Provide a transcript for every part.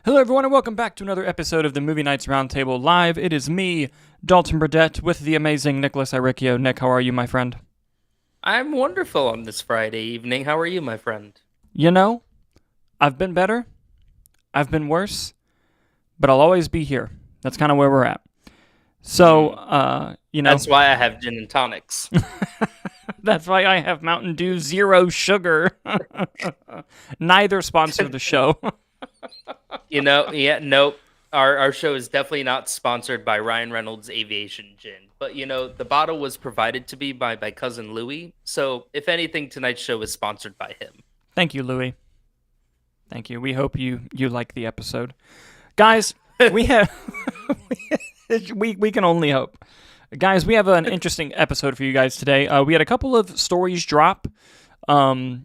Hello, everyone, and welcome back to another episode of the Movie Nights Roundtable Live. It is me, Dalton Burdett, with the amazing Nicholas Iricchio. Nick, how are you, my friend? I'm wonderful on this Friday evening. How are you, my friend? You know, I've been better, I've been worse, but I'll always be here. That's kind of where we're at. So, Hmm. you know, That's why I have gin and tonics. that's why I have Mountain Dew Zero Sugar. Neither sponsor the show. Yeah, nope. Our show is definitely not sponsored by Ryan Reynolds Aviation Gin, but the bottle was provided to me by my cousin Louie. So if anything, tonight's show is sponsored by him. Thank you, Louie. Thank you. We hope you like the episode. Guys, we have we can only hope. Guys, we have an interesting episode for you guys today. We had a couple of stories drop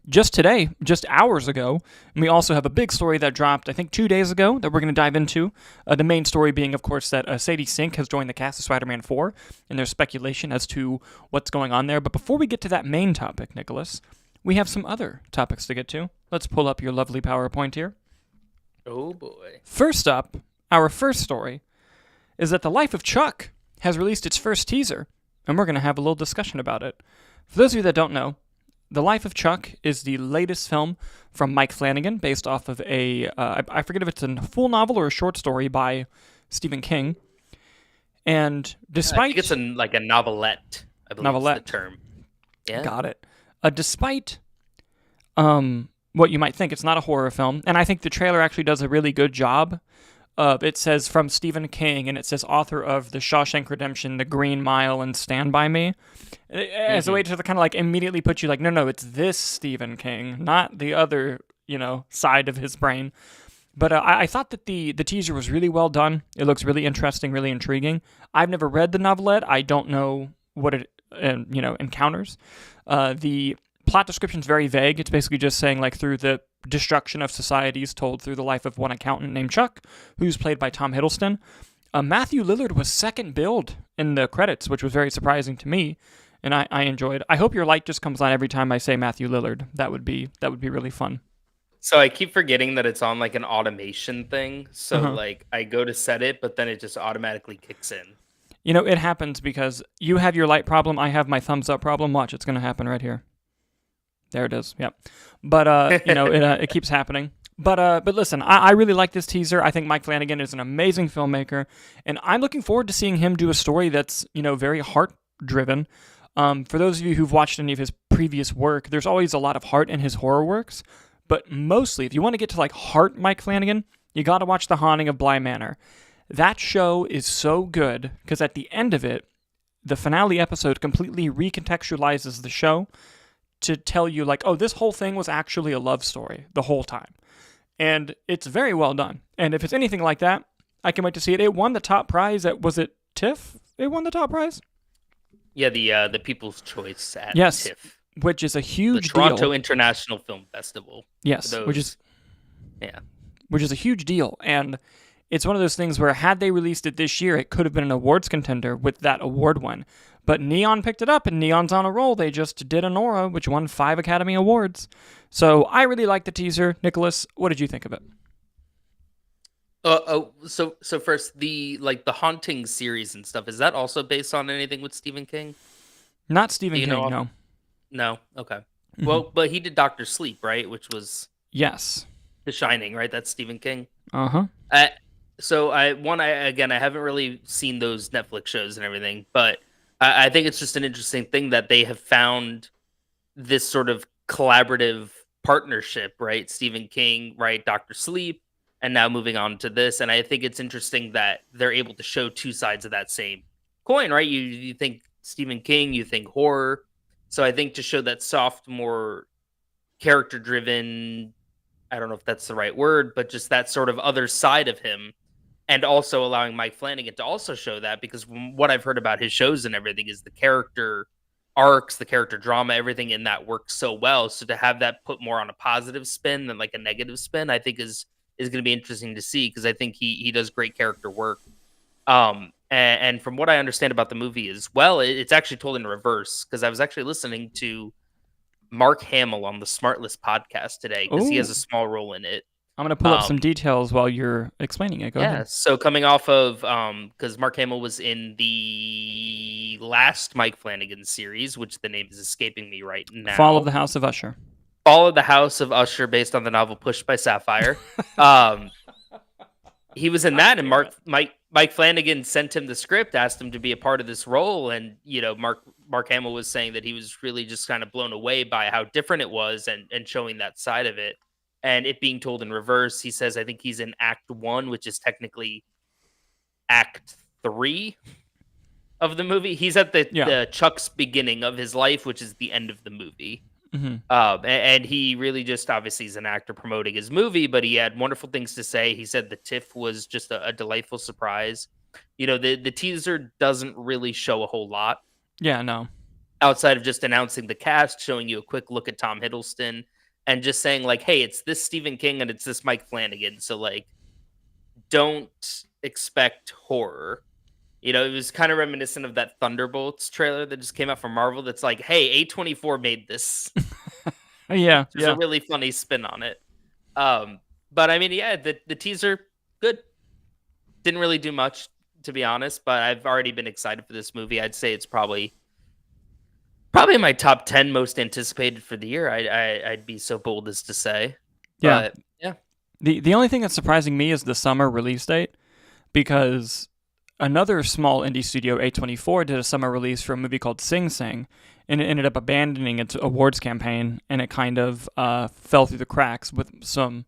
just today, just hours ago. And we also have a big story that dropped, I think, 2 days ago that we're going to dive into. The main story being, of course, that Sadie Sink has joined the cast of Spider-Man 4, and there's speculation as to what's going on there. But before we get to that main topic, Nicholas, we have some other topics to get to. Let's pull up your lovely PowerPoint here. Oh boy. First up, our first story is that The Life of Chuck has released its first teaser, and we're going to have a little discussion about it. For those of you that don't know, The Life of Chuck is the latest film from Mike Flanagan, based off of I forget if it's a full novel or a short story by Stephen King. And I think despite it's like a novelette, I believe is the novelette, term. Yeah. got it. Despite what you might think, it's not a horror film, and I think the trailer actually does a really good job. It says from Stephen King, and it says author of The Shawshank Redemption, The Green Mile, and Stand By Me, as a way to kind of like immediately put you like, no, it's this Stephen King, not the other, side of his brain. But I thought that the teaser was really well done. It looks really interesting, really intriguing. I've never read the novelette. I don't know what it encounters. The plot description is very vague. It's basically just saying like through the destruction of societies told through the life of one accountant named Chuck, who's played by Tom Hiddleston. Matthew Lillard was second billed in the credits, which was very surprising to me, and I enjoyed. I hope your light just comes on every time I say Matthew Lillard. That would be really fun. So I keep forgetting that it's on like an automation thing. So Uh-huh. like I go to set it, but then it just automatically kicks in. It happens because you have your light problem. I have my thumbs up problem. Watch, it's going to happen right here. There it is. Yep. But it keeps happening. But listen, I really like this teaser. I think Mike Flanagan is an amazing filmmaker, and I'm looking forward to seeing him do a story that's very heart driven. For those of you who've watched any of his previous work, there's always a lot of heart in his horror works. But mostly, if you want to get to like heart Mike Flanagan, you got to watch The Haunting of Bly Manor. That show is so good because at the end of it, the finale episode completely recontextualizes the show to tell you like, oh, this whole thing was actually a love story the whole time. And it's very well done. And if it's anything like that, I can wait to see it. It won the top prize at, was it TIFF? It won the top prize? Yeah, the People's Choice at Yes, TIFF, which is a the huge Toronto deal. International Film Festival. For Yes, those, yeah. which is a huge deal. And it's one of those things where had they released it this year, it could have been an awards contender with that award win. But Neon picked it up, and Neon's on a roll. They just did Anora, which won 5 Academy Awards. So I really like the teaser. Nicholas, what did you think of it? So first, the Haunting series and stuff, is that also based on anything with Stephen King? Not Do Stephen you know? King, no. No. Okay. Mhm. Well, but he did Doctor Sleep, right? Which was Yes. The Shining, right? That's Stephen King. Uh-huh. Uh, I haven't really seen those Netflix shows and everything, but I think it's just an interesting thing that they have found this sort of collaborative partnership, right? Stephen King, right? Doctor Sleep, and now moving on to this. And I think it's interesting that they're able to show two sides of that same coin, right? You think Stephen King, you think horror. So I think to show that soft, more character driven, I don't know if that's the right word, but just that sort of other side of him. And also allowing Mike Flanagan to also show that, because from what I've heard about his shows and everything is the character arcs, the character drama, everything in that works so well. So to have that put more on a positive spin than like a negative spin, I think is going to be interesting to see, because I think he does great character work. And from what I understand about the movie as well, it's actually told in reverse, because I was actually listening to Mark Hamill on the Smartless podcast today, because he Oh, has a small role in it. I'm going to pull up some details while you're explaining it. Go ahead. So coming off of, because Mark Hamill was in the last Mike Flanagan series, which the name is escaping me right now. Fall of the House of Usher. Fall of the House of Usher, based on the novel Pushed by Sapphire. He was in that, and Mike Flanagan sent him the script, asked him to be a part of this role, and Mark Hamill was saying that he was really just kind of blown away by how different it was and showing that side of it. And it being told in reverse, he says, I think he's in Act 1, which is technically Act 3 of the movie. He's at the Chuck's beginning of his life, which is the end of the movie. Mm-hmm. And he really just, obviously, he's an actor promoting his movie, but he had wonderful things to say. He said the TIFF was just a delightful surprise. The teaser doesn't really show a whole lot. Yeah, no. Outside of just announcing the cast, showing you a quick look at Tom Hiddleston, and just saying, like, hey, it's this Stephen King and it's this Mike Flanagan. So, like, don't expect horror. It was kind of reminiscent of that Thunderbolts trailer that just came out from Marvel. That's like, hey, A24 made this. Yeah. There's a really funny spin on it. But, I mean, yeah, the teaser, good. Didn't really do much, to be honest. But I've already been excited for this movie. I'd say it's probably in my top 10 most anticipated for the year. I'd be so bold as to say. Yeah. But, yeah. The only thing that's surprising me is the summer release date, because another small indie studio, A24, did a summer release for a movie called Sing Sing, and it ended up abandoning its awards campaign, and it kind of fell through the cracks with some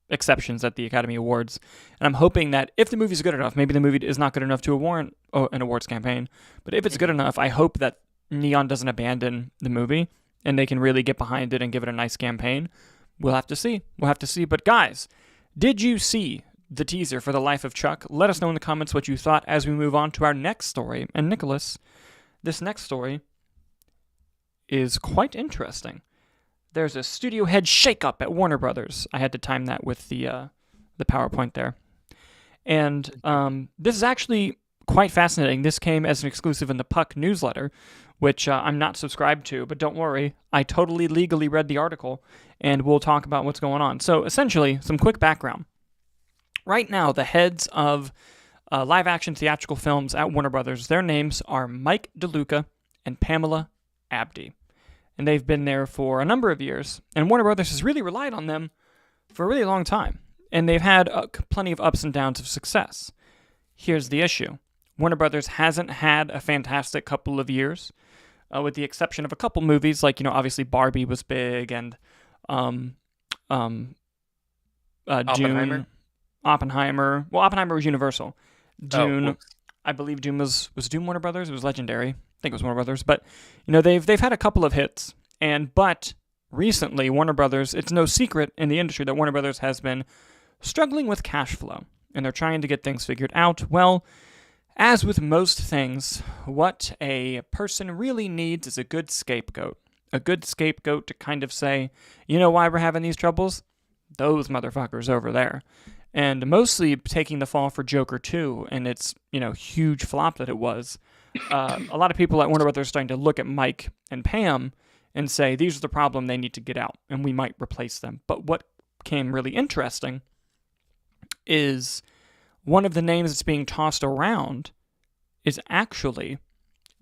exceptions at the Academy Awards. And I'm hoping that if the movie's good enough, maybe the movie is not good enough to warrant an awards campaign, but if it's good enough, I hope that Neon doesn't abandon the movie and they can really get behind it and give it a nice campaign. We'll have to see. But guys, did you see the teaser for The Life of Chuck? Let us know in the comments what you thought as we move on to our next story. And Nicholas, this next story is quite interesting. There's a studio head shakeup at Warner Brothers. I had to time that with the PowerPoint there. And this is actually quite fascinating. This came as an exclusive in the Puck newsletter, which I'm not subscribed to, but don't worry, I totally legally read the article, and we'll talk about what's going on. So essentially, some quick background. Right now, the heads of live-action theatrical films at Warner Brothers, their names are Mike DeLuca and Pamela Abdy. And they've been there for a number of years, and Warner Brothers has really relied on them for a really long time. And they've had plenty of ups and downs of success. Here's the issue. Warner Brothers hasn't had a fantastic couple of years, with the exception of a couple movies, like, obviously Barbie was big, and June, Oppenheimer. Well, Oppenheimer was Universal. Dune, I believe Dune was Dune Warner Brothers? It was Legendary. I think it was Warner Brothers. But, they've had a couple of hits, but recently Warner Brothers, it's no secret in the industry that Warner Brothers has been struggling with cash flow, and they're trying to get things figured out. Well, as with most things, what a person really needs is a good scapegoat. A good scapegoat to kind of say, you know why we're having these troubles? Those motherfuckers over there. And mostly taking the fall for Joker 2 and its, huge flop that it was. A lot of people at Warner Brothers are starting to look at Mike and Pam and say, these are the problem, they need to get out, and we might replace them. But what became really interesting is one of the names that's being tossed around is actually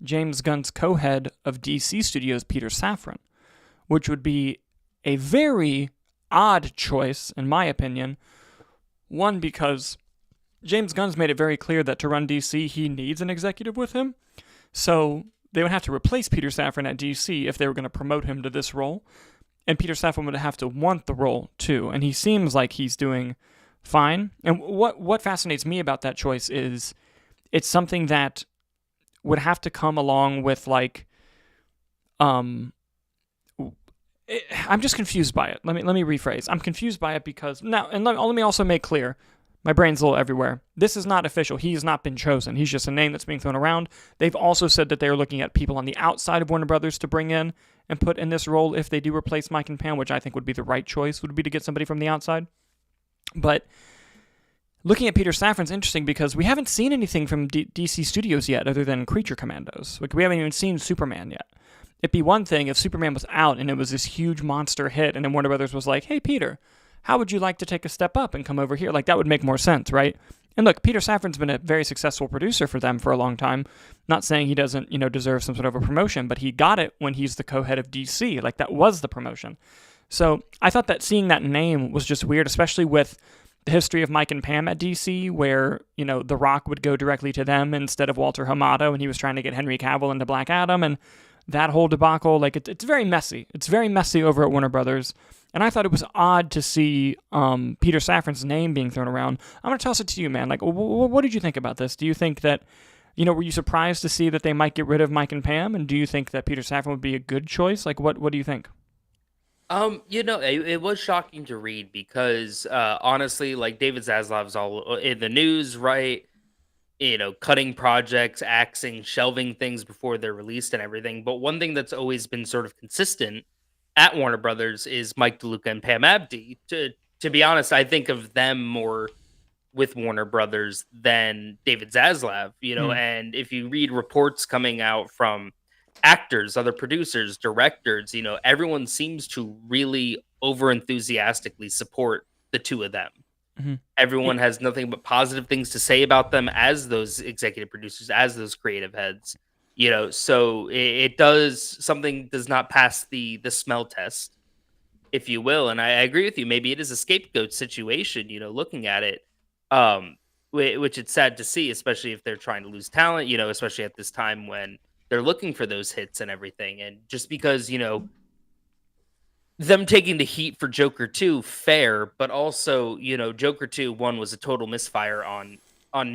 James Gunn's co-head of DC Studios, Peter Safran, which would be a very odd choice, in my opinion. One, because James Gunn's made it very clear that to run DC, he needs an executive with him. So they would have to replace Peter Safran at DC if they were going to promote him to this role. And Peter Safran would have to want the role, too. And he seems like he's doing fine. And what fascinates me about that choice is it's something that would have to come along with, like, I'm just confused by it. Let me rephrase. I'm confused by it because now, and let me also make clear, my brain's a little everywhere. This is not official. He's not been chosen. He's just a name that's being thrown around. They've also said that they're looking at people on the outside of Warner Brothers to bring in and put in this role if they do replace Mike and Pam, which I think would be the right choice, would be to get somebody from the outside. But looking at Peter Safran's interesting because we haven't seen anything from DC Studios yet other than Creature Commandos. Like, we haven't even seen Superman yet. It'd be one thing if Superman was out and it was this huge monster hit and then Warner Brothers was like, hey, Peter, how would you like to take a step up and come over here? Like, that would make more sense, right? And look, Peter Safran's been a very successful producer for them for a long time. Not saying he doesn't, deserve some sort of a promotion, but he got it when he's the co-head of DC. Like, that was the promotion. So I thought that seeing that name was just weird, especially with the history of Mike and Pam at DC, where, The Rock would go directly to them instead of Walter Hamada, and he was trying to get Henry Cavill into Black Adam, and that whole debacle. Like, it's very messy. It's very messy over at Warner Brothers. And I thought it was odd to see Peter Safran's name being thrown around. I'm going to toss it to you, man. Like, what did you think about this? Do you think that, were you surprised to see that they might get rid of Mike and Pam? And do you think that Peter Safran would be a good choice? Like, what do you think? It was shocking to read because honestly, like David Zaslav's all in the news, right? Cutting projects, axing, shelving things before they're released and everything. But one thing that's always been sort of consistent at Warner Brothers is Mike DeLuca and Pam Abdy. To be honest, I think of them more with Warner Brothers than David Zaslav, and if you read reports coming out from actors, other producers, directors, everyone seems to really over enthusiastically support the two of them. Mm-hmm. Everyone has nothing but positive things to say about them as those executive producers, as those creative heads. So it does not pass the smell test, if you will. And I agree with you. Maybe it is a scapegoat situation, looking at it, which it's sad to see, especially if they're trying to lose talent, especially at this time when they're looking for those hits and everything. And just because, them taking the heat for Joker 2, fair, but also, Joker 2, one was a total misfire on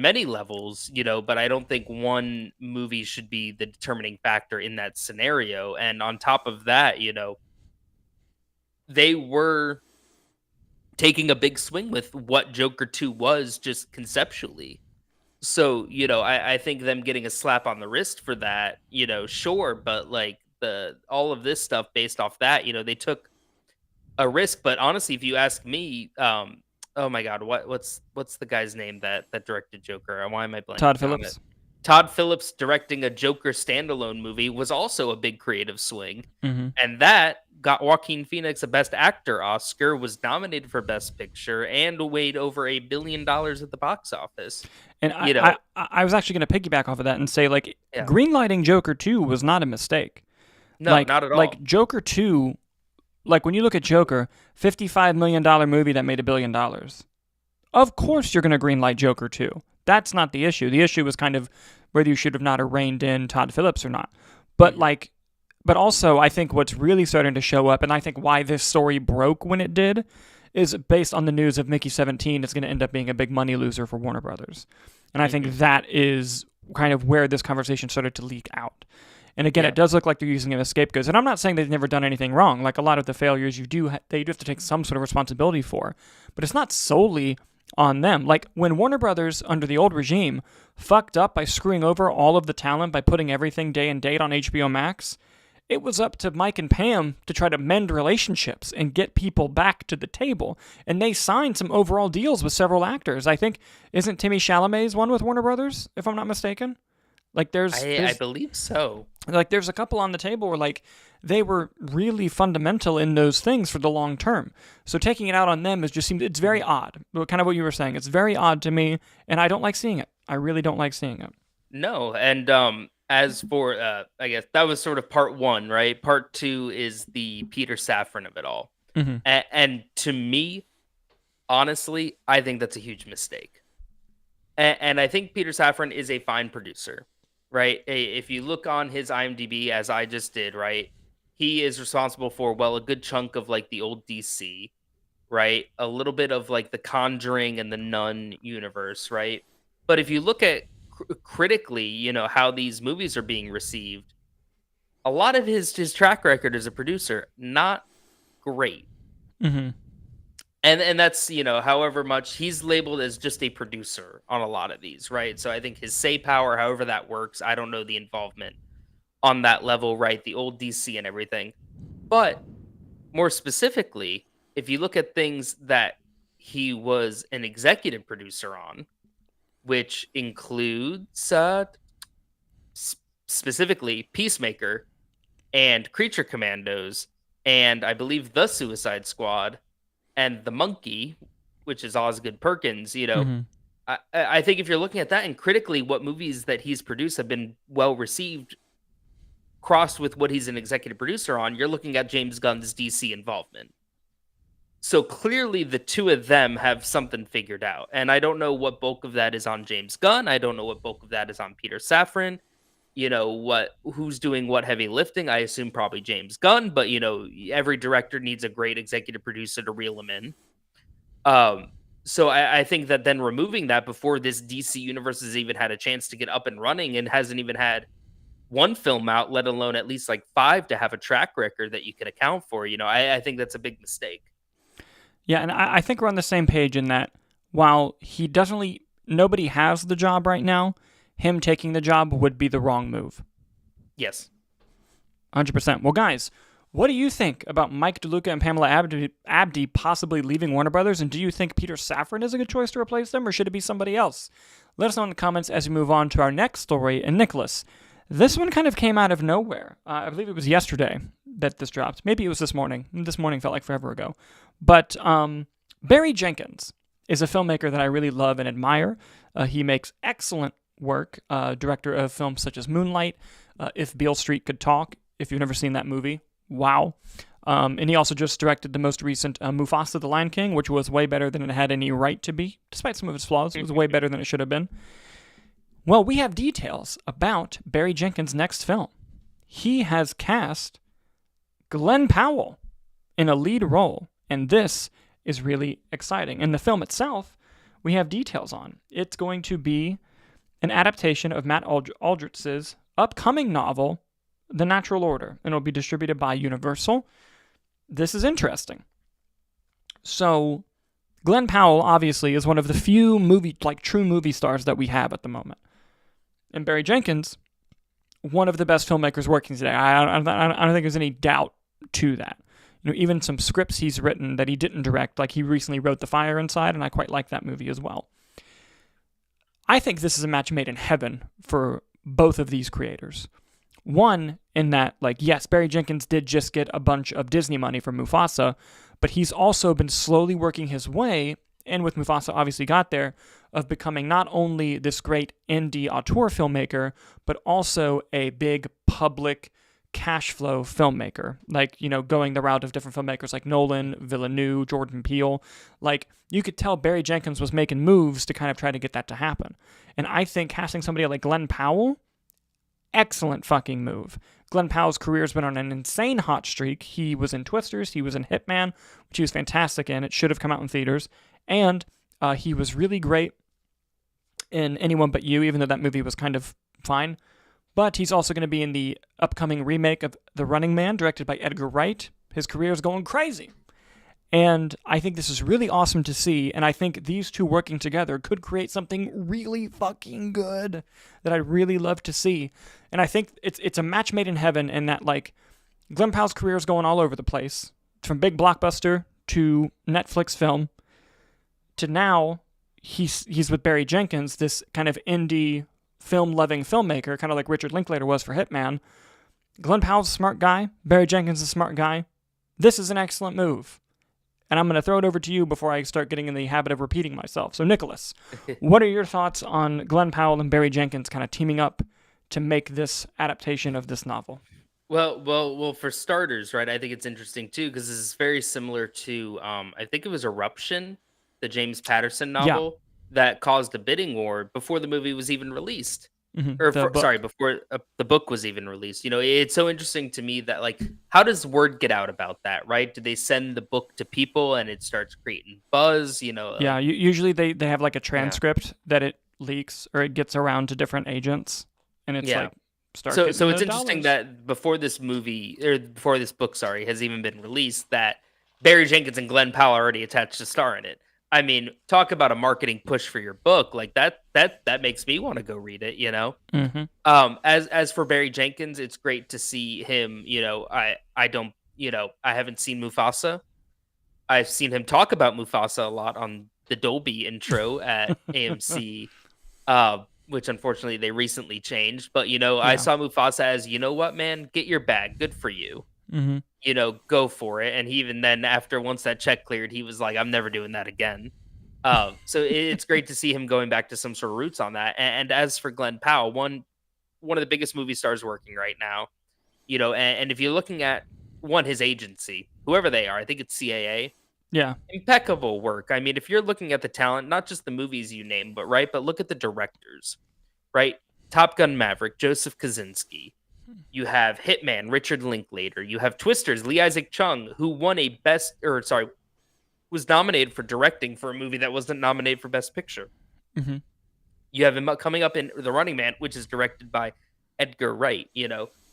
many levels, but I don't think one movie should be the determining factor in that scenario. And on top of that, they were taking a big swing with what Joker 2 was just conceptually. So, I think them getting a slap on the wrist for that, sure, but like all of this stuff based off that, they took a risk. But honestly, if you ask me, oh my God, what's the guy's name that directed Joker? Why am I blanking? Todd Phillips. Todd Phillips directing a Joker standalone movie was also a big creative swing, and that got Joaquin Phoenix a Best Actor Oscar, was nominated for Best Picture, and weighed over $1 billion at the box office. And I was actually going to piggyback off of that and say, like, greenlighting Joker 2 was not a mistake. No, like, not at all. Like, Joker 2, like, when you look at Joker, $55 million movie that made $1 billion. Of course you're going to greenlight Joker 2. That's not the issue. The issue was kind of whether you should have not reined in Todd Phillips or not. But, but also, I think what's really starting to show up, and I think why this story broke when it did, is based on the news of Mickey 17 is going to end up being a big money loser for Warner Brothers. And I think that is kind of where this conversation started to leak out. And again, it does look like they're using it as scapegoats. And I'm not saying they've never done anything wrong. Like, a lot of the failures you do have to take some sort of responsibility for. But it's not solely on them. Like, when Warner Brothers, under the old regime, fucked up by screwing over all of the talent by putting everything day and date on HBO Max, it was up to Mike and Pam to try to mend relationships and get people back to the table. And they signed some overall deals with several actors. I think, isn't Timmy Chalamet's one with Warner Brothers, if I'm not mistaken? Like, I believe so. Like, there's a couple on the table where, like, they were really fundamental in those things for the long term. So taking it out on them it's very odd. Kind of what you were saying. It's very odd to me, and I don't like seeing it. I really don't like seeing it. No, and as for, I guess that was sort of part one, right? Part two is the Peter Safran of it all. Mm-hmm. And to me, honestly, I think that's a huge mistake. And I think Peter Safran is a fine producer, right? If you look on his IMDb, as I just did, right, he is responsible for, well, a good chunk of like the old DC, right? A little bit of like the Conjuring and the Nun universe, right? But if you look at critically, how these movies are being received, a lot of his track record as a producer, not great. Mm-hmm. And that's, however much he's labeled as just a producer on a lot of these, right? So I think his say power, however that works, I don't know the involvement on that level, right? The old DC and everything. But more specifically, if you look at things that he was an executive producer on, which includes specifically Peacemaker and Creature Commandos, and I believe The Suicide Squad, and the monkey, which is Osgood Perkins, Mm-hmm. I think if you're looking at that and critically what movies that he's produced have been well received, crossed with what he's an executive producer on, you're looking at James Gunn's DC involvement. So clearly the two of them have something figured out. And I don't know what bulk of that is on James Gunn. I don't know what bulk of that is on Peter Safran. Who's doing what heavy lifting? I assume probably James Gunn, but every director needs a great executive producer to reel him in. So I think that then removing that before this DC universe has even had a chance to get up and running and hasn't even had one film out, let alone at least like 5 to have a track record that you can account for. I think that's a big mistake. Yeah, and I think we're on the same page in that while nobody has the job right now, him taking the job would be the wrong move. Yes. 100%. Well, guys, what do you think about Mike DeLuca and Pamela Abdy possibly leaving Warner Brothers? And do you think Peter Safran is a good choice to replace them, or should it be somebody else? Let us know in the comments as we move on to our next story. And Nicholas, this one kind of came out of nowhere. I believe it was yesterday that this dropped. Maybe it was this morning. This morning felt like forever ago. But Barry Jenkins is a filmmaker that I really love and admire. He makes excellent work, director of films such as Moonlight, If Beale Street Could Talk, if you've never seen that movie. Wow. And he also just directed the most recent Mufasa the Lion King, which was way better than it had any right to be. Despite some of its flaws, it was way better than it should have been. Well, we have details about Barry Jenkins' next film. He has cast Glen Powell in a lead role, and this is really exciting. And the film itself, we have details on. It's going to be an adaptation of Matt Aldrich's upcoming novel, The Natural Order, and it'll be distributed by Universal. This is interesting. So, Glen Powell, obviously, is one of the few true movie stars that we have at the moment. And Barry Jenkins, one of the best filmmakers working today. I don't think there's any doubt to that. Even some scripts he's written that he didn't direct, like he recently wrote The Fire Inside, and I quite like that movie as well. I think this is a match made in heaven for both of these creators. One, in that, yes, Barry Jenkins did just get a bunch of Disney money from Mufasa, but he's also been slowly working his way, and with Mufasa obviously got there, of becoming not only this great indie auteur filmmaker, but also a big public cash flow filmmaker. Going the route of different filmmakers like Nolan, Villeneuve, Jordan Peele. You could tell Barry Jenkins was making moves to kind of try to get that to happen. And I think casting somebody like Glen Powell, excellent fucking move. Glen Powell's career has been on an insane hot streak. He was in Twisters, he was in Hitman, which he was fantastic in. It should have come out in theaters. And he was really great in Anyone But You, even though that movie was kind of fine. But he's also going to be in the upcoming remake of The Running Man, directed by Edgar Wright. His career is going crazy. And I think this is really awesome to see, and I think these two working together could create something really fucking good that I'd really love to see. And I think it's a match made in heaven in that, Glen Powell's career is going all over the place, from big blockbuster to Netflix film, to now he's with Barry Jenkins, this kind of indie film-loving filmmaker, kind of like Richard Linklater was for Hitman. Glen Powell's a smart guy. Barry Jenkins is a smart guy. This is an excellent move. And I'm going to throw it over to you before I start getting in the habit of repeating myself. So, Nicholas, what are your thoughts on Glen Powell and Barry Jenkins kind of teaming up to make this adaptation of this novel? Well, for starters, right, I think it's interesting, too, because this is very similar to, I think it was Eruption, the James Patterson novel, that caused a bidding war before the movie was even released. Mm-hmm. Before the book was even released. It's so interesting to me that, how does word get out about that, right? Do they send the book to people and it starts creating buzz, Yeah, usually they have a transcript that it leaks or it gets around to different agents, and it's so it's interesting that before this book, has even been released, that Barry Jenkins and Glen Powell already attached to star in it. I mean, talk about a marketing push for your book. That makes me want to go read it, Mm-hmm. As for Barry Jenkins, it's great to see him, I haven't seen Mufasa. I've seen him talk about Mufasa a lot on the Dolby intro at AMC, which unfortunately they recently changed. But, I saw Mufasa as, you know what, man, get your bag. Good for you. Mm-hmm. go for it. And he even then, after once that check cleared, he was like, I'm never doing that again. So it's great to see him going back to some sort of roots on that. And as for Glen Powell, one of the biggest movie stars working right now, and if you're looking at his agency, whoever they are, I think it's CAA, Yeah. impeccable work. I mean, if you're looking at the talent, not just the movies you name, but look at the directors, right? Top Gun Maverick, Joseph Kosinski. You have Hitman, Richard Linklater. You have Twisters, Lee Isaac Chung, who won was nominated for directing for a movie that wasn't nominated for Best Picture. Mm-hmm. You have him coming up in The Running Man, which is directed by Edgar Wright,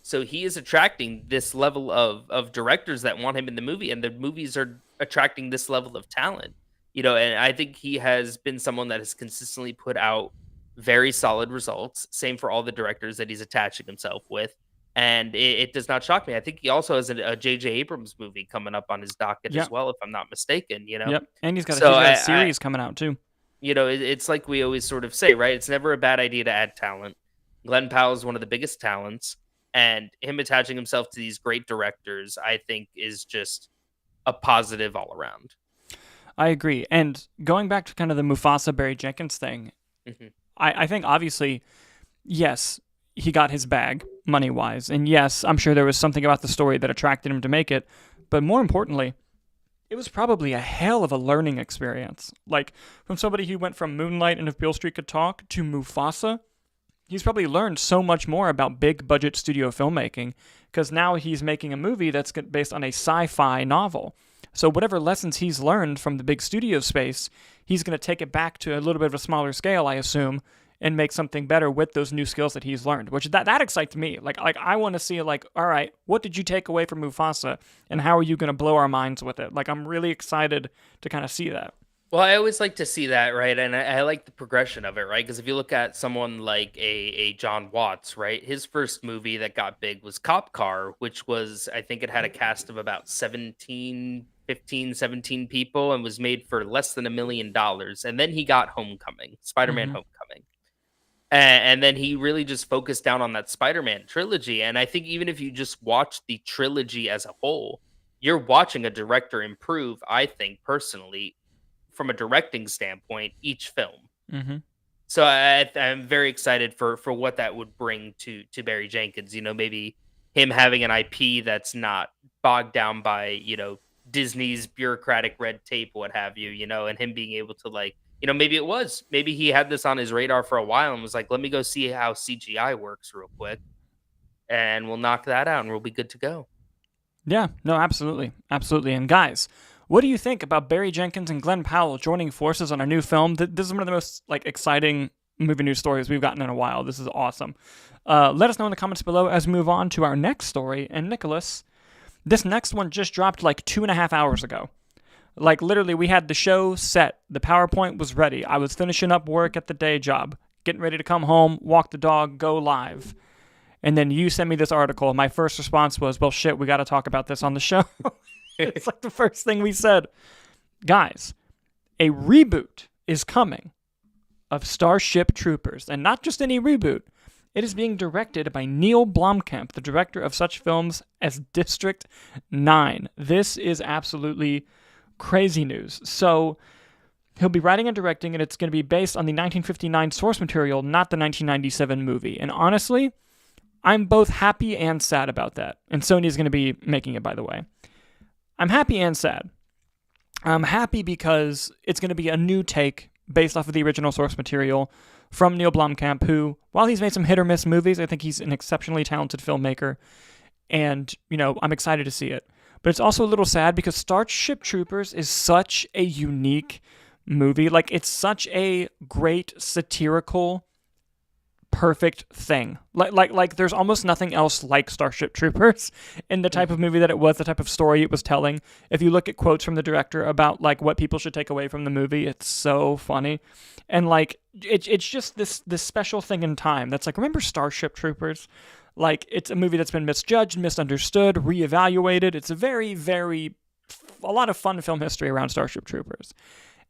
So he is attracting this level of directors that want him in the movie, and the movies are attracting this level of talent, and I think he has been someone that has consistently put out very solid results. Same for all the directors that he's attaching himself with. And it does not shock me. I think he also has a J.J. Abrams movie coming up on his docket as well, if I'm not mistaken, Yep. And he's got So a series coming out too. It's like we always sort of say, right? It's never a bad idea to add talent. Glen Powell is one of the biggest talents, and him attaching himself to these great directors, I think, is just a positive all around. I agree. And going back to kind of the Mufasa Barry Jenkins thing, I think obviously, yes, he got his bag money-wise. And yes, I'm sure there was something about the story that attracted him to make it. But more importantly, it was probably a hell of a learning experience. Like, from somebody who went from Moonlight and If Beale Street Could Talk to Mufasa, he's probably learned so much more about big-budget studio filmmaking, because now he's making a movie that's based on a sci-fi novel. So whatever lessons he's learned from the big studio space, he's going to take it back to a little bit of a smaller scale, I assume, and make something better with those new skills that he's learned, which that excites me. Like I want to see, all right, what did you take away from Mufasa, and how are you going to blow our minds with it? Like, I'm really excited to kind of see that. Well, I always like to see that, right? And I like the progression of it, right? Because if you look at someone like a John Watts, right? His first movie that got big was Cop Car, which was, I think it had a cast of about 17 people, and was made for less than $1 million. And then he got Homecoming, Spider-Man Homecoming. And then he really just focused down on that Spider-Man trilogy. And I think even if you just watch the trilogy as a whole, you're watching a director improve, I think, personally, from a directing standpoint, each film. So I'm very excited for what that would bring to Barry Jenkins. Maybe him having an IP that's not bogged down by, Disney's bureaucratic red tape, what have you, and him being able to maybe he had this on his radar for a while and was like, let me go see how CGI works real quick, and we'll knock that out and we'll be good to go. Yeah, no, absolutely. Absolutely. And guys, what do you think about Barry Jenkins and Glen Powell joining forces on a new film? This is one of the most exciting movie news stories we've gotten in a while. This is awesome. Let us know in the comments below as we move on to our next story. And Nicholas, this next one just dropped 2.5 hours ago. Literally, we had the show set. The PowerPoint was ready. I was finishing up work at the day job, getting ready to come home, walk the dog, go live. And then you sent me this article. My first response was, well, shit, we got to talk about this on the show. It's the first thing we said. Guys, a reboot is coming of Starship Troopers. And not just any reboot. It is being directed by Neill Blomkamp, the director of such films as District 9. This is absolutely crazy news. So he'll be writing and directing, and it's going to be based on the 1959 source material, not the 1997 movie. And honestly, I'm both happy and sad about that. And Sony is going to be making it, by the way. I'm happy and sad. I'm happy because it's going to be a new take based off of the original source material from Neill Blomkamp, who, while he's made some hit or miss movies, I think he's an exceptionally talented filmmaker. And, I'm excited to see it. But it's also a little sad because Starship Troopers is such a unique movie. It's such a great satirical, perfect thing. There's almost nothing else like Starship Troopers in the type of movie that it was, the type of story it was telling. If you look at quotes from the director about what people should take away from the movie, it's so funny. And it's just this special thing in time that's remember Starship Troopers? It's a movie that's been misjudged, misunderstood, reevaluated. It's a very, a lot of fun film history around Starship Troopers.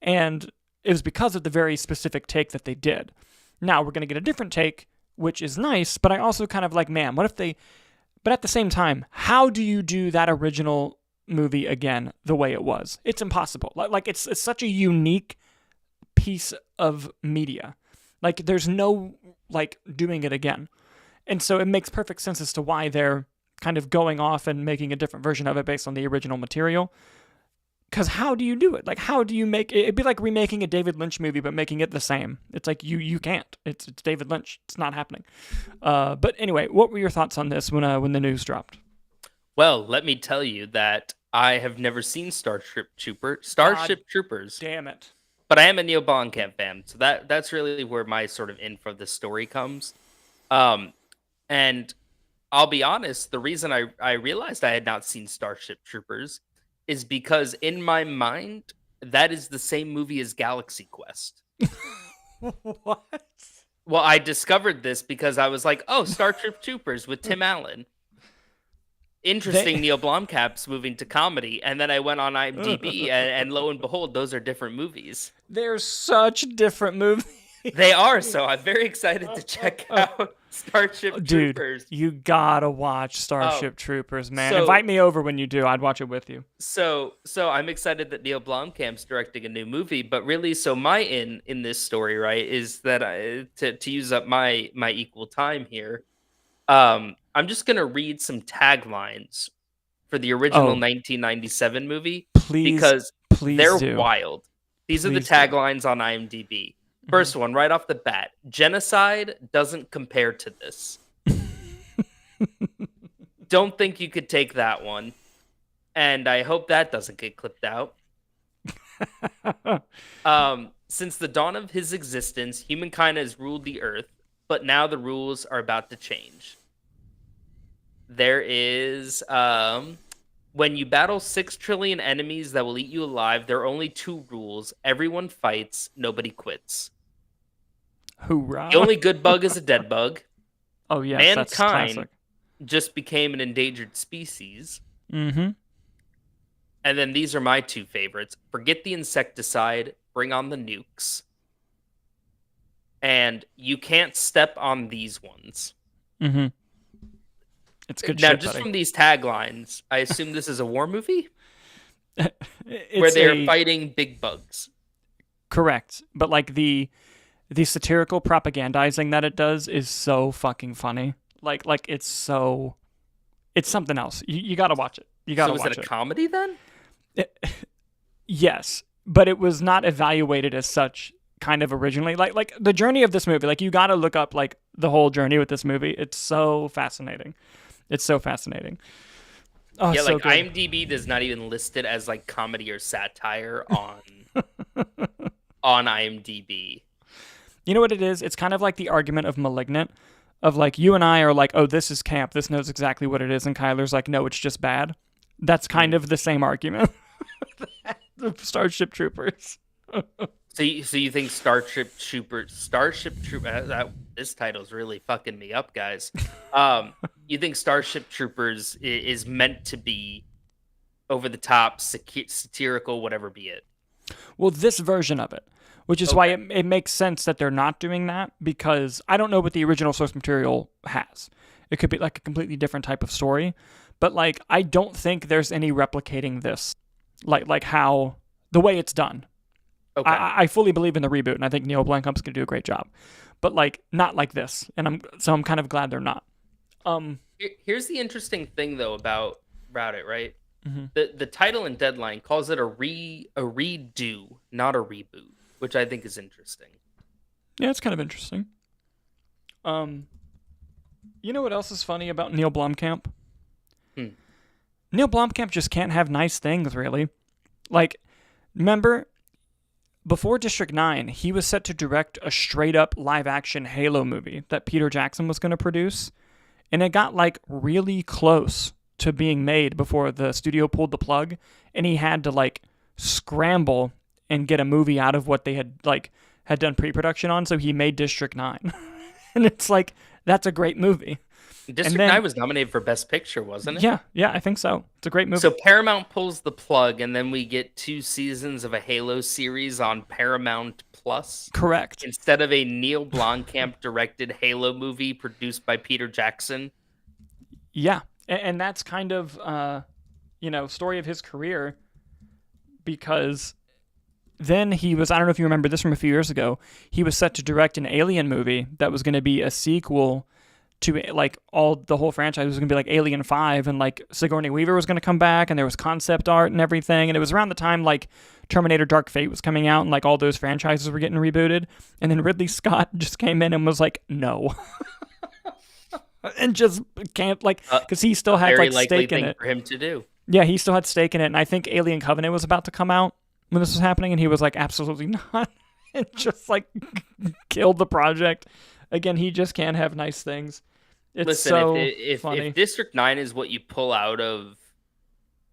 And it was because of the very specific take that they did. Now, we're going to get a different take, which is nice, but I also kind of man, what if they But at the same time, how do you do that original movie again the way it was? It's impossible. Like it's such a unique piece of media. Like there's no like doing it again. And so it makes perfect sense as to why they're kind of going off and making a different version of it based on the original material. Because how do you do it? Like, how do you make it? It'd be like remaking a David Lynch movie, but making it the same. It's like, you can't. It's David Lynch. It's not happening. But anyway, what were your thoughts on this when the news dropped? Well, let me tell you that I have never seen Starship Troopers. Damn it. But I am a Neill Blomkamp fan, so that's really where my sort of info of the story comes. And I'll be honest, the reason I realized I had not seen Starship Troopers is because in my mind, that is the same movie as Galaxy Quest. What? Well, I discovered this because I was like, oh, Starship Troopers with Tim Allen. Interesting, Neill Blomkamp's moving to comedy. And then I went on IMDb, and lo and behold, those are different movies. They're such different movies. They are, so I'm very excited to check out Starship Troopers. Dude, you gotta watch Starship Troopers, man. Invite me over when you do. I'd watch it with you. So I'm excited that Neill Blomkamp's directing a new movie, but really, so my in this story, right, is that to use up my equal time here, I'm just gonna read some taglines for the original 1997 movie because they're wild. These are the taglines on IMDb. First one, right off the bat. Genocide doesn't compare to this. Don't think you could take that one. And I hope that doesn't get clipped out. Since the dawn of his existence, humankind has ruled the earth, but now the rules are about to change. There is, when you battle 6 trillion enemies that will eat you alive, there are only 2 rules. Everyone fights, nobody quits. Hoorah. The only good bug is a dead bug. Oh, yes, that's classic. Mankind just became an endangered species. Mm-hmm. And then these are my 2 favorites. Forget the insecticide, bring on the nukes. And you can't step on these ones. Mm-hmm. It's good now, shit, just buddy. from these taglines, I assume this is a war movie? Where they're fighting big bugs. Correct. But like the satirical propagandizing that it does is so fucking funny. Like it's something else. You got to watch it. You got to watch it. So is it a comedy then? Yes, but it was not evaluated as such kind of originally. Like the journey of this movie, like you got to look up like the whole journey with this movie. It's so fascinating. It's so fascinating. Oh, yeah, so like good. IMDb does not even list it as like comedy or satire on IMDb. You know what it is? It's kind of like the argument of Malignant, of like you and I are like, oh, this is camp. This knows exactly what it is. And Kyler's like, no, it's just bad. That's kind of the same argument. The Starship Troopers. So you think Starship Troopers, this title's really fucking me up, guys. You think Starship Troopers is meant to be over the top, satirical, whatever be it? Well, this version of it, which is why it makes sense that they're not doing that, because I don't know what the original source material has. It could be like a completely different type of story, but like I don't think there's any replicating this, like how the way it's done. Okay. I fully believe in the reboot, and I think Neill Blomkamp's gonna do a great job, but like not like this, and I'm kind of glad they're not. Here's the interesting thing though about it, right? Mm-hmm. The title and deadline calls it a redo, not a reboot, which I think is interesting. Yeah, it's kind of interesting. You know what else is funny about Neill Blomkamp? Neill Blomkamp just can't have nice things, really. Like, remember, before District 9, he was set to direct a straight-up live-action Halo movie that Peter Jackson was going to produce, and it got, like, really close to being made before the studio pulled the plug, and he had to, like, scramble and get a movie out of what they had done pre-production on, so he made District 9. And it's like, that's a great movie. District 9 was nominated for Best Picture, wasn't it? Yeah, I think so. It's a great movie. So Paramount pulls the plug, and then we get 2 seasons of a Halo series on Paramount Plus. Correct. Instead of a Neill Blomkamp directed Halo movie produced by Peter Jackson. Yeah, And that's kind of, story of his career, because then he was, I don't know if you remember this from a few years ago, he was set to direct an Alien movie that was going to be a sequel to like the whole franchise. Was going to be like Alien 5, and like Sigourney Weaver was going to come back, and there was concept art and everything, and it was around the time like Terminator Dark Fate was coming out, and like all those franchises were getting rebooted, and then Ridley Scott just came in and was like, no. And just can't, like, because he still had like stake in it. For him to do. Yeah, he still had stake in it, and I think Alien Covenant was about to come out when this was happening, and he was like, absolutely not, and just like killed the project. Again, he just can't have nice things. It's Listen, so funny. If District 9 is what you pull out of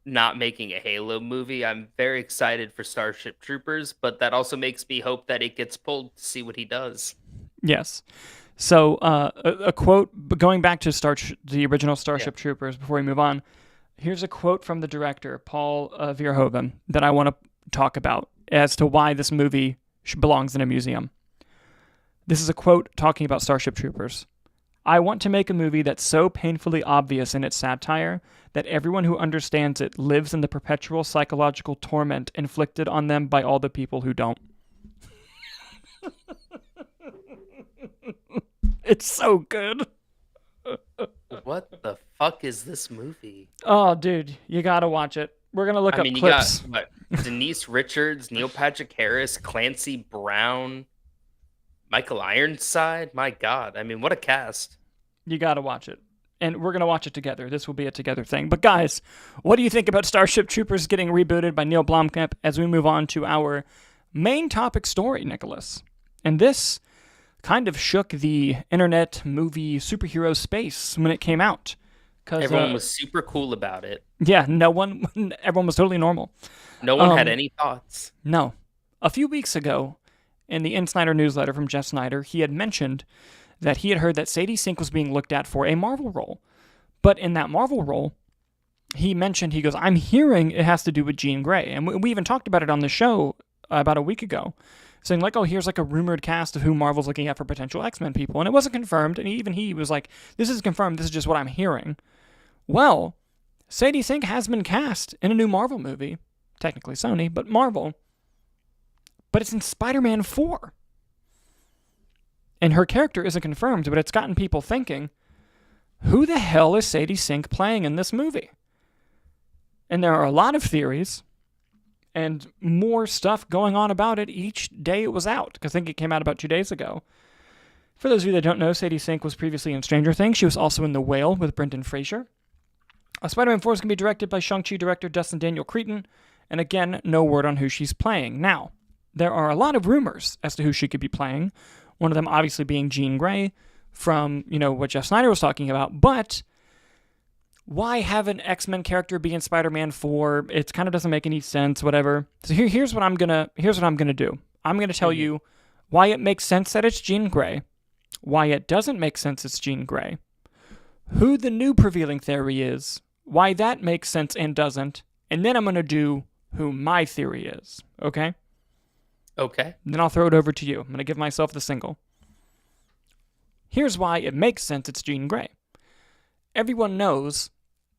not making a Halo movie, I'm very excited for Starship Troopers, but that also makes me hope that it gets pulled to see what he does. Yes. So a quote, going back to the original Starship Troopers before we move on, here's a quote from the director, Paul Verhoeven, that I want to talk about as to why this movie belongs in a museum. This is a quote talking about Starship Troopers. I want to make a movie that's so painfully obvious in its satire that everyone who understands it lives in the perpetual psychological torment inflicted on them by all the people who don't. It's so good. What the fuck is this movie? Oh, dude, you gotta watch it. We're gonna look up clips. You got Denise Richards, Neil Patrick Harris, Clancy Brown, Michael Ironside. My God, I mean, what a cast! You gotta watch it, and we're gonna watch it together. This will be a together thing. But guys, what do you think about Starship Troopers getting rebooted by Neil Blomkamp? As we move on to our main topic story, Nicholas, and this kind of shook the internet movie superhero space when it came out. Everyone was super cool about it. Yeah, everyone was totally normal. No one had any thoughts. No. A few weeks ago, in the Insider newsletter from Jeff Snyder, he had mentioned that he had heard that Sadie Sink was being looked at for a Marvel role. But in that Marvel role, he goes, I'm hearing it has to do with Jean Grey. And we even talked about it on the show about a week ago, saying like, oh, here's like a rumored cast of who Marvel's looking at for potential X-Men people. And it wasn't confirmed, and even he was like, this is confirmed, this is just what I'm hearing. Well, Sadie Sink has been cast in a new Marvel movie. Technically Sony, but Marvel. But it's in Spider-Man 4. And her character isn't confirmed, but it's gotten people thinking, who the hell is Sadie Sink playing in this movie? And there are a lot of theories and more stuff going on about it each day it was out, because I think it came out about 2 days ago. For those of you that don't know, Sadie Sink was previously in Stranger Things. She was also in The Whale with Brendan Fraser. Spider-Man 4 is going to be directed by Shang-Chi director Dustin Daniel Cretton, and again, no word on who she's playing. Now, there are a lot of rumors as to who she could be playing, one of them obviously being Jean Grey from, what Jeff Snyder was talking about, but why have an X-Men character be in Spider-Man 4? It kind of doesn't make any sense, whatever. So here's what I'm going to do. I'm going to tell you why it makes sense that it's Jean Grey, why it doesn't make sense it's Jean Grey, who the new prevailing theory is, why that makes sense and doesn't, and then I'm going to do who my theory is, okay? Okay. Then I'll throw it over to you. I'm going to give myself the single. Here's why it makes sense it's Jean Grey. Everyone knows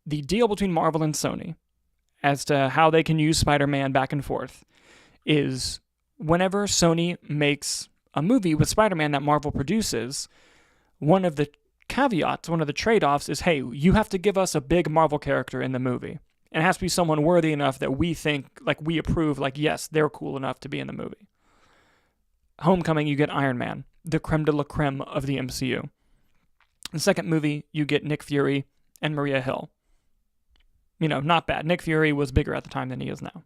the deal between Marvel and Sony as to how they can use Spider-Man back and forth is whenever Sony makes a movie with Spider-Man that Marvel produces, one of the caveats, one of the trade-offs is, hey, you have to give us a big Marvel character in the movie. And it has to be someone worthy enough that we think, like, we approve, like, yes, they're cool enough to be in the movie. Homecoming, you get Iron Man, the creme de la creme of the MCU. The second movie, you get Nick Fury and Maria Hill. Not bad. Nick Fury was bigger at the time than he is now.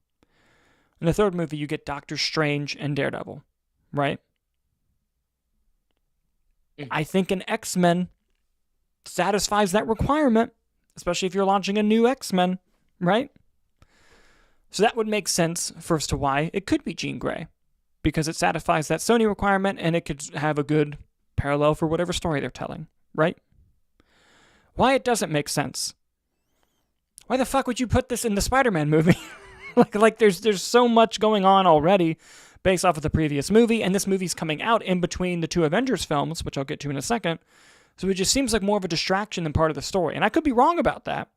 In the third movie, you get Doctor Strange and Daredevil, right? I think an X-Men satisfies that requirement, especially if you're launching a new X-Men, right? So that would make sense for as to why it could be Jean Grey, because it satisfies that Sony requirement and it could have a good parallel for whatever story they're telling, right? Why it doesn't make sense. Why the fuck would you put this in the Spider-Man movie? like there's so much going on already based off of the previous movie, and this movie's coming out in between the two Avengers films, which I'll get to in a second. So it just seems like more of a distraction than part of the story. And I could be wrong about that,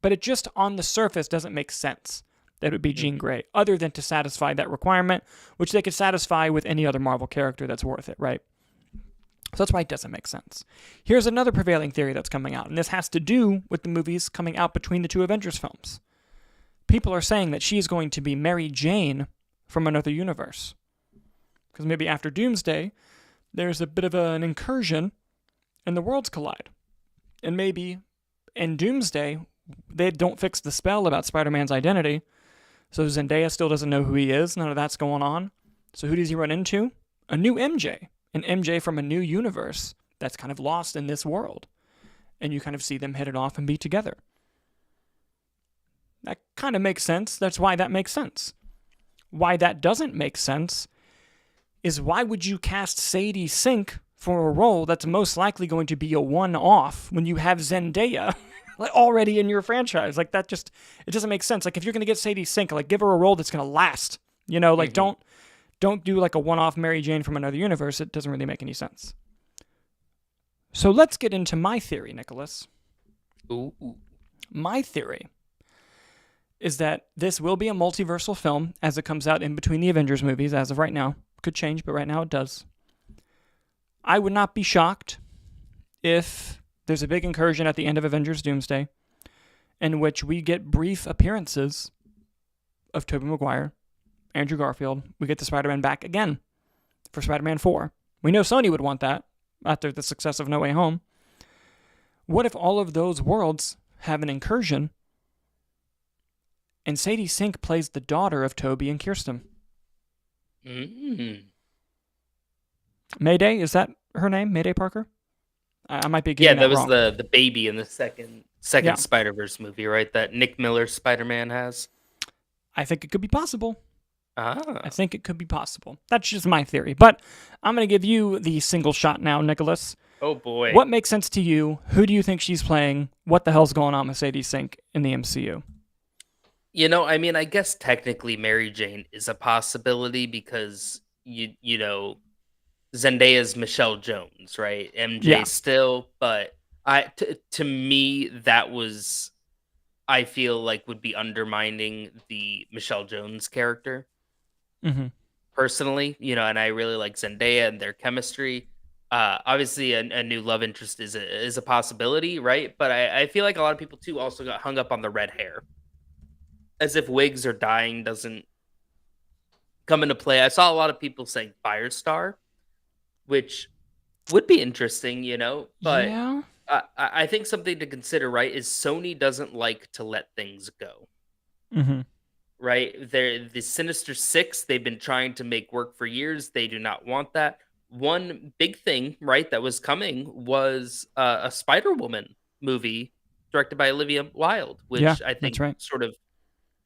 but it just on the surface doesn't make sense that it would be Jean Grey, other than to satisfy that requirement, which they could satisfy with any other Marvel character that's worth it, right? So that's why it doesn't make sense. Here's another prevailing theory that's coming out, and this has to do with the movies coming out between the two Avengers films. People are saying that she's going to be Mary Jane from another universe. Because maybe after Doomsday, there's a bit of an incursion and the worlds collide. And maybe in Doomsday, they don't fix the spell about Spider-Man's identity, so Zendaya still doesn't know who he is. None of that's going on. So who does he run into? A new MJ. An MJ from a new universe that's kind of lost in this world. And you kind of see them hit it off and be together. That kind of makes sense. That's why that makes sense. Why that doesn't make sense is why would you cast Sadie Sink for a role that's most likely going to be a one-off when you have Zendaya already in your franchise? Like, that just, it doesn't make sense. Like, if you're going to get Sadie Sink, like, give her a role that's going to last. You know, like, don't do like a one-off Mary Jane from another universe. It doesn't really make any sense. So let's get into my theory, Nicholas. Ooh. My theory is that this will be a multiversal film as it comes out in between the Avengers movies as of right now. Could change, but right now it does. I would not be shocked if there's a big incursion at the end of Avengers Doomsday in which we get brief appearances of Tobey Maguire, Andrew Garfield. We get the Spider-Man back again for Spider-Man 4. We know Sony would want that after the success of No Way Home. What if all of those worlds have an incursion and Sadie Sink plays the daughter of Tobey and Kirsten? Mayday, is that her name? Mayday Parker? I might be getting that wrong. Yeah, that was the baby in the second Spider-Verse movie, right? That Nick Miller Spider-Man has. I think it could be possible. Ah. I think it could be possible. That's just my theory. But I'm going to give you the single shot now, Nicholas. Oh, boy. What makes sense to you? Who do you think she's playing? What the hell's going on with Sadie Sink in the MCU? You know, I mean, I guess technically Mary Jane is a possibility because, you know, Zendaya's Michelle Jones, right? MJ still, but to me, that was, I feel like would be undermining the Michelle Jones character. Personally, you know, and I really like Zendaya and their chemistry. Obviously, a new love interest is a possibility, right? But I feel like a lot of people too also got hung up on the red hair, as if wigs or dyeing doesn't come into play. I saw a lot of people saying Firestar, which would be interesting, you know. But yeah. I think something to consider, right, is Sony doesn't like to let things go. Right? The Sinister Six, they've been trying to make work for years. They do not want that. One big thing, right, that was coming was a Spider-Woman movie directed by Olivia Wilde, which I think sort of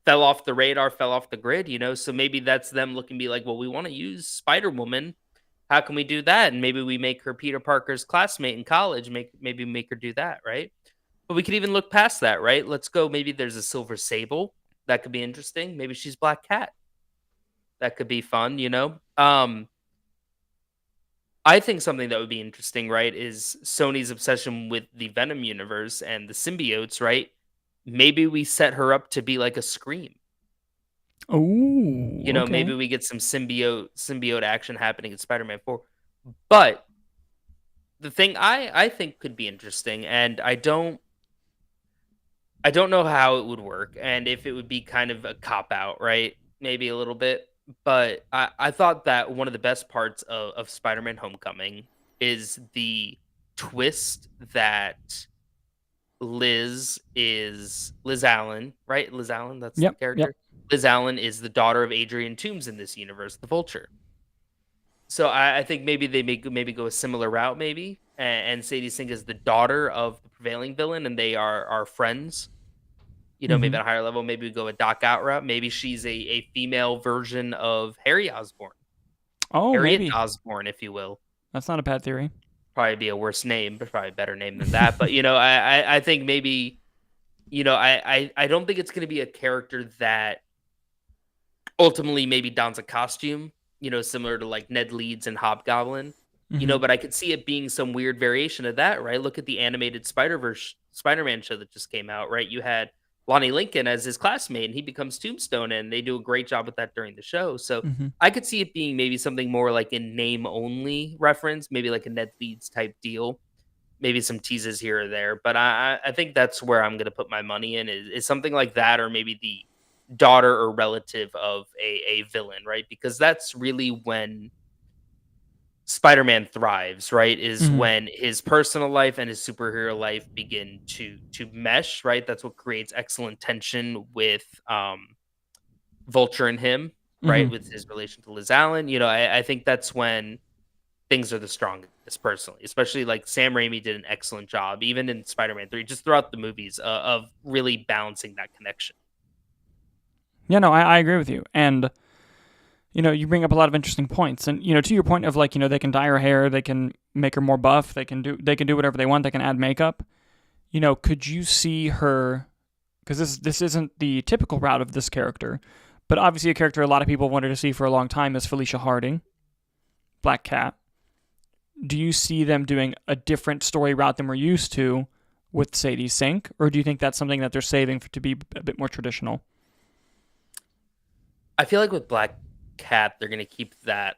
fell off the radar, fell off the grid, you know? So maybe that's them looking to be like, well, we want to use Spider-Woman. How can we do that? And maybe we make her Peter Parker's classmate in college, maybe make her do that, right? But we could even look past that, right? Let's go, maybe there's a Silver Sable. That could be interesting. Maybe she's Black Cat. That could be fun, you know? I think something that would be interesting, right, is Sony's obsession with the Venom universe and the symbiotes, right? Maybe we set her up to be like a Scream. Oh, you know, maybe we get some symbiote action happening in Spider-Man 4. But the thing I think could be interesting, and I don't know how it would work, and if it would be kind of a cop-out, right? Maybe a little bit. But I thought that one of the best parts of Spider-Man Homecoming is the twist that Liz Allen, right? Liz Allen, that's the character. Yep. Liz Allen is the daughter of Adrian Toomes in this universe, the Vulture. So I think maybe they maybe go a similar route, maybe. And Sadie Sink is the daughter of the prevailing villain, and they are friends. You know, maybe at a higher level, maybe we go a Doc Out route. Maybe she's a female version of Harry Osborn. Oh, Harriet maybe. Osborn, if you will. That's not a bad theory. Probably be a worse name, but probably a better name than that. But, you know, I think maybe, you know, I don't think it's going to be a character that ultimately maybe dons a costume, you know, similar to like Ned Leeds and Hobgoblin. but I could see it being some weird variation of that, right? Look at the animated Spider-Verse Spider-Man show that just came out, right? You had Lonnie Lincoln as his classmate, and he becomes Tombstone, and they do a great job with that during the show. So Mm-hmm. I could see it being maybe something more like a name-only reference, maybe like a Ned Leeds type deal, maybe some teases here or there. But I think that's where I'm going to put my money in is something like that, or maybe the daughter or relative of a villain, right? Because that's really when Spider-Man thrives, right? Is Mm-hmm. when his personal life and his superhero life begin to mesh, right? That's what creates excellent tension with Vulture and him, right? Mm-hmm. With his relation to Liz Allen. I think that's when things are the strongest personally, especially like Sam Raimi did an excellent job, even in Spider-Man 3, just throughout the movies, of really balancing that connection. Yeah, no, I agree with you. And, you bring up a lot of interesting points. And, to your point of like, they can dye her hair, they can make her more buff, they can do whatever they want, they can add makeup. Could you see her, because this isn't the typical route of this character, but obviously a character a lot of people wanted to see for a long time is Felicia Harding, Black Cat. Do you see them doing a different story route than we're used to with Sadie Sink, or do you think that's something that they're saving to be a bit more traditional? I feel like with Black Cat, they're going to keep that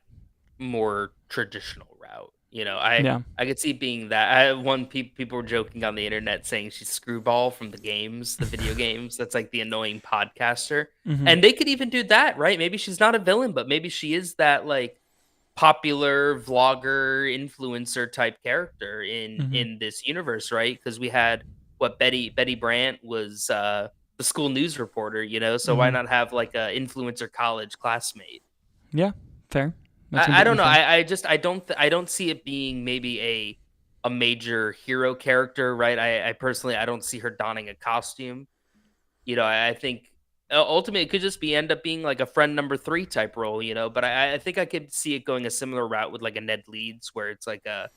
more traditional route. Yeah. I could see being that. People were joking on the internet saying she's Screwball from the games, the video games. That's like the annoying podcaster, Mm-hmm. and they could even do that, right? Maybe she's not a villain, but maybe she is that like popular vlogger influencer type character in Mm-hmm. in this universe, right? Because we had what Betty Brant was the school news reporter, so why Mm-hmm. not have like a influencer college classmate? Yeah, fair. That's I don't completely know. fair. I don't see it being maybe a major hero character, right? I personally I don't see her donning a costume. I think ultimately it could just end up being like a friend number 3 type role, But I think I could see it going a similar route with like a Ned Leeds, where it's like a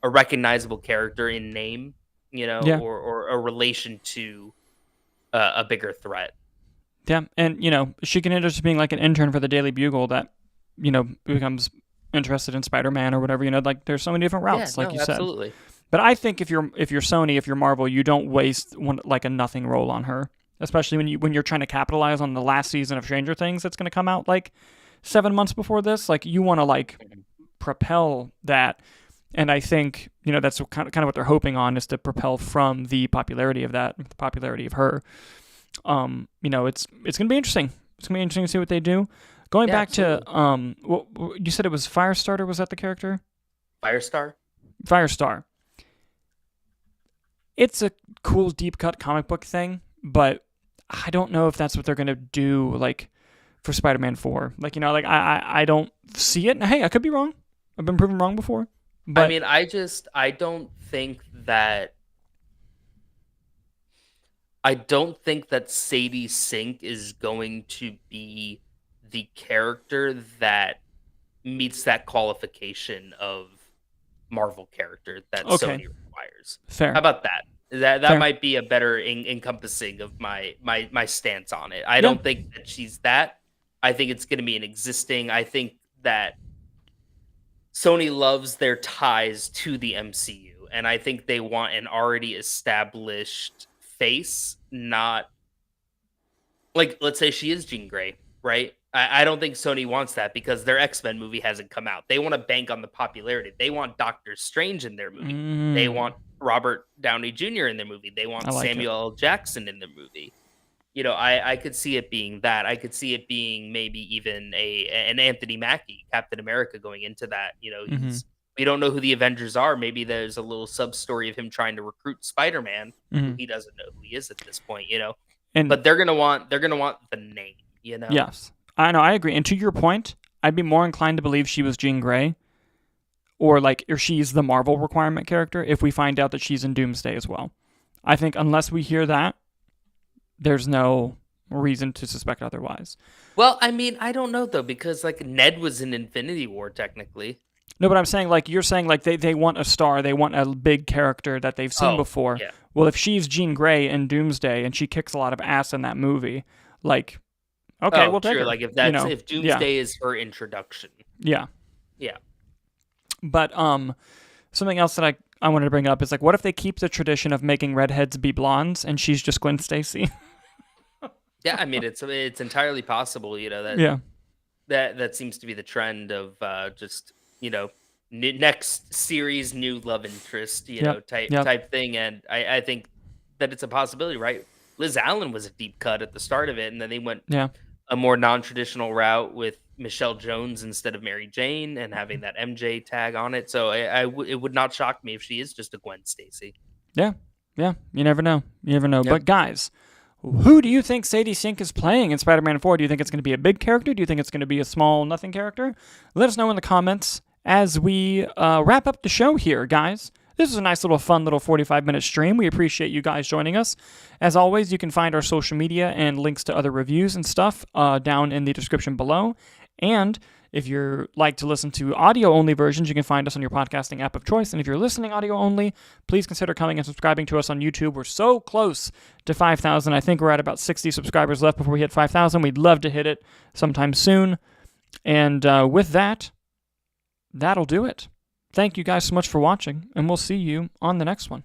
recognizable character in name, Yeah. or a relation to a bigger threat. Yeah, and she can end up just being like an intern for the Daily Bugle that becomes interested in Spider-Man or whatever. Like there's so many different Yeah, routes, like no, you said. absolutely. But I think if you're Sony, if you're Marvel, you don't waste like a nothing role on her, especially when you're trying to capitalize on the last season of Stranger Things that's going to come out like 7 months before this. Like you want to like propel that, and I think that's kind of what they're hoping on, is to propel from the popularity of that, the popularity of her. It's gonna be interesting. It's gonna be interesting to see what they do. Going back absolutely. to what you said, it was Firestarter. Was that the character? Firestar. Firestar. It's a cool deep cut comic book thing, but I don't know if that's what they're gonna do like for Spider-Man 4. Like I don't see it. Hey, I could be wrong. I've been proven wrong before. But I mean, I don't think that Sadie Sink is going to be the character that meets that qualification of Marvel character that okay, Sony requires. How fair, about that? That fair. might be a better encompassing of my stance on it. I Yeah. don't think that she's that. I think it's going to be an existing. I think that Sony loves their ties to the MCU, and I think they want an already established face, not like, let's say she is Jean Grey, right? I don't think Sony wants that because their X-Men movie hasn't come out. They want to bank on the popularity. They want Doctor Strange in their movie. They want Robert Downey Jr. in their movie. They want I like it. Samuel L. Jackson in their movie. I could see it being that. I could see it being maybe even an Anthony Mackie, Captain America, going into that. Mm-hmm. We don't know who the Avengers are. Maybe there's a little sub story of him trying to recruit Spider-Man, who Mm-hmm. he doesn't know who he is at this point. And But they're gonna want the name. yes, I know, I agree. And to your point, I'd be more inclined to believe she was Jean Grey, or she's the Marvel requirement character if we find out that she's in Doomsday as well. I think unless we hear that, there's no reason to suspect otherwise. Well, I mean, I don't know though, because like Ned was in Infinity War technically. No, but I'm saying you're saying they want a star, they want a big character that they've seen Oh, before. yeah. Well, if she's Jean Grey in Doomsday and she kicks a lot of ass in that movie, okay, we'll take true. her. Like if Yeah, Doomsday is her introduction. yeah. Yeah. But something else that I wanted to bring up is like, what if they keep the tradition of making redheads be blondes and she's just Gwen Stacy? Yeah, I mean it's entirely possible. That Yeah. that seems to be the trend of just next series new love interest type thing, and I think that it's a possibility, right? Liz Allen was a deep cut at the start of it, and then they went a more non-traditional route with Michelle Jones instead of Mary Jane and having that MJ tag on it. So it would not shock me if she is just a Gwen Stacy. Yeah. You never know. Yep. But guys, who do you think Sadie Sink is playing in Spider-Man 4? Do you think it's going to be a big character? Do you think it's going to be a small nothing character? Let us know in the comments as we wrap up the show here, guys. This was a nice little fun little 45-minute stream. We appreciate you guys joining us. As always, you can find our social media and links to other reviews and stuff down in the description below. And if you're like to listen to audio-only versions, you can find us on your podcasting app of choice. And if you're listening audio-only, please consider coming and subscribing to us on YouTube. We're so close to 5,000. I think we're at about 60 subscribers left before we hit 5,000. We'd love to hit it sometime soon. And with that, that'll do it. Thank you guys so much for watching, and we'll see you on the next one.